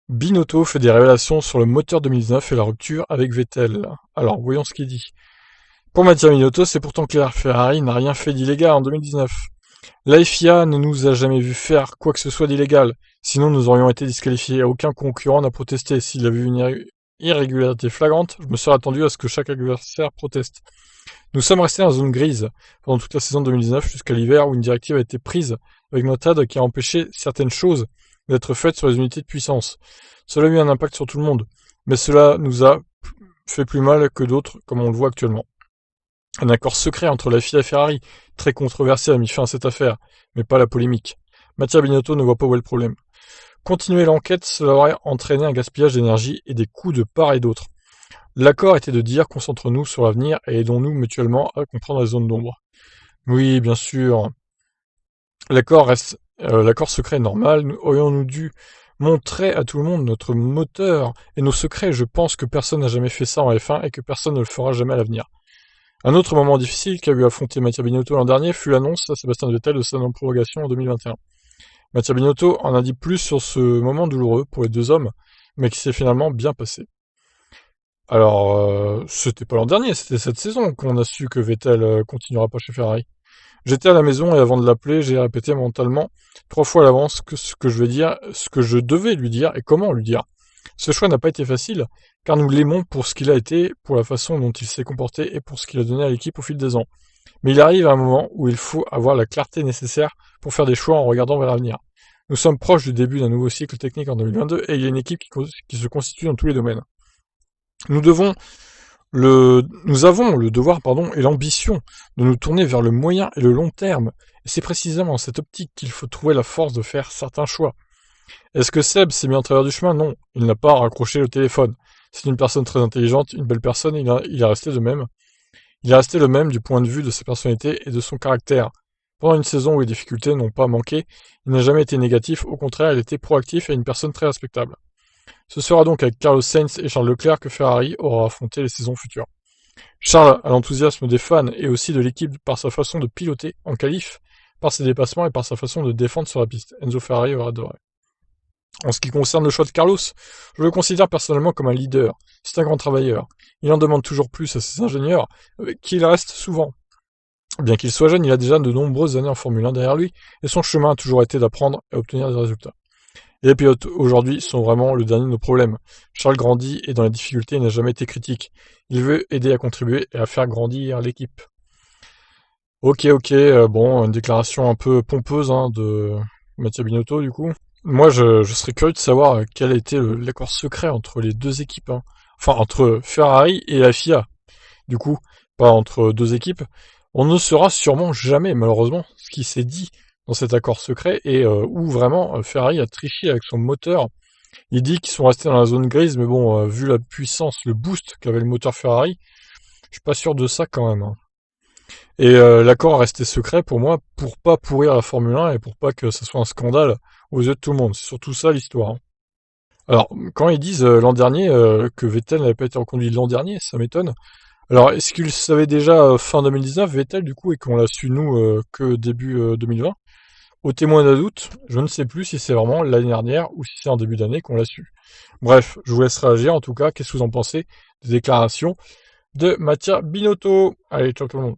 Binotto fait des révélations sur le moteur 2019 et la rupture avec Vettel. Alors, voyons ce qu'il dit. Pour Mattia Binotto, c'est pourtant clair, Ferrari n'a rien fait d'illégal en 2019. La FIA ne nous a jamais vu faire quoi que ce soit d'illégal, sinon nous aurions été disqualifiés. Aucun concurrent n'a protesté. S'il avait vu une irrégularité flagrante, je me serais attendu à ce que chaque adversaire proteste. Nous sommes restés en zone grise pendant toute la saison 2019 jusqu'à l'hiver où une directive a été prise avec Notad qui a empêché certaines choses d'être faites sur les unités de puissance. Cela a eu un impact sur tout le monde, mais cela nous a fait plus mal que d'autres comme on le voit actuellement. Un accord secret entre la FIA et Ferrari, très controversé, a mis fin à cette affaire, mais pas la polémique. Mattia Binotto ne voit pas où est le problème. Continuer l'enquête, cela aurait entraîné un gaspillage d'énergie et des coûts de part et d'autre. L'accord était de dire concentrons-nous sur l'avenir et aidons-nous mutuellement à comprendre la zone d'ombre. Oui, bien sûr. L'accord secret est normal. Aurions-nous dû montrer à tout le monde notre moteur et nos secrets? Je pense que personne n'a jamais fait ça en F1 et que personne ne le fera jamais à l'avenir. Un autre moment difficile qu'a eu à affronter Mattia Binotto l'an dernier fut l'annonce à Sébastien Vettel de sa non-prolongation en 2021. Mattia Binotto en a dit plus sur ce moment douloureux pour les deux hommes, mais qui s'est finalement bien passé. Alors, c'était pas l'an dernier, c'était cette saison qu'on a su que Vettel continuera pas chez Ferrari. J'étais à la maison et avant de l'appeler, j'ai répété mentalement 3 fois à l'avance ce que je vais dire, ce que je devais lui dire et comment lui dire. Ce choix n'a pas été facile, car nous l'aimons pour ce qu'il a été, pour la façon dont il s'est comporté et pour ce qu'il a donné à l'équipe au fil des ans. Mais il arrive à un moment où il faut avoir la clarté nécessaire pour faire des choix en regardant vers l'avenir. Nous sommes proches du début d'un nouveau cycle technique en 2022 et il y a une équipe qui se constitue dans tous les domaines. Nous devons Nous avons le devoir, et l'ambition de nous tourner vers le moyen et le long terme. Et c'est précisément dans cette optique qu'il faut trouver la force de faire certains choix. Est-ce que Seb s'est mis en travers du chemin? Non, il n'a pas raccroché le téléphone. C'est une personne très intelligente, une belle personne, il est resté de même. Il est resté le même du point de vue de sa personnalité et de son caractère. Pendant une saison où les difficultés n'ont pas manqué, il n'a jamais été négatif, au contraire, il était proactif et une personne très respectable. Ce sera donc avec Carlos Sainz et Charles Leclerc que Ferrari aura affronté les saisons futures. Charles a l'enthousiasme des fans et aussi de l'équipe par sa façon de piloter en qualif, par ses dépassements et par sa façon de défendre sur la piste. Enzo Ferrari aura adoré. En ce qui concerne le choix de Carlos, je le considère personnellement comme un leader. C'est un grand travailleur. Il en demande toujours plus à ses ingénieurs, qu'il reste souvent. Bien qu'il soit jeune, il a déjà de nombreuses années en Formule 1 derrière lui, et son chemin a toujours été d'apprendre et obtenir des résultats. Et les pilotes aujourd'hui sont vraiment le dernier de nos problèmes. Charles grandit et dans la difficulté il n'a jamais été critique. Il veut aider à contribuer et à faire grandir l'équipe. Ok, bon, une déclaration un peu pompeuse de Mattia Binotto du coup. Moi je serais curieux de savoir quel a été l'accord secret entre les deux équipes. Enfin entre Ferrari et la FIA, du coup, pas entre deux équipes. On ne saura sûrement jamais, malheureusement, ce qui s'est dit dans cet accord secret et où vraiment Ferrari a triché avec son moteur. Il dit qu'ils sont restés dans la zone grise, mais bon, vu la puissance, le boost qu'avait le moteur Ferrari, je suis pas sûr de ça quand même. Et l'accord est resté secret pour moi, pour pas pourrir la Formule 1 et pour pas que ce soit un scandale aux yeux de tout le monde. C'est surtout ça l'histoire. Alors, quand ils disent l'an dernier que Vettel n'avait pas été reconduit l'an dernier, ça m'étonne. Alors, est-ce qu'ils le savaient déjà fin 2019, Vettel, du coup, et qu'on l'a su, nous, que début 2020? Au témoin d'un doute, je ne sais plus si c'est vraiment l'année dernière ou si c'est en début d'année qu'on l'a su. Bref, je vous laisse réagir, en tout cas, qu'est-ce que vous en pensez des déclarations de Mattia Binotto? Allez, ciao tout le monde.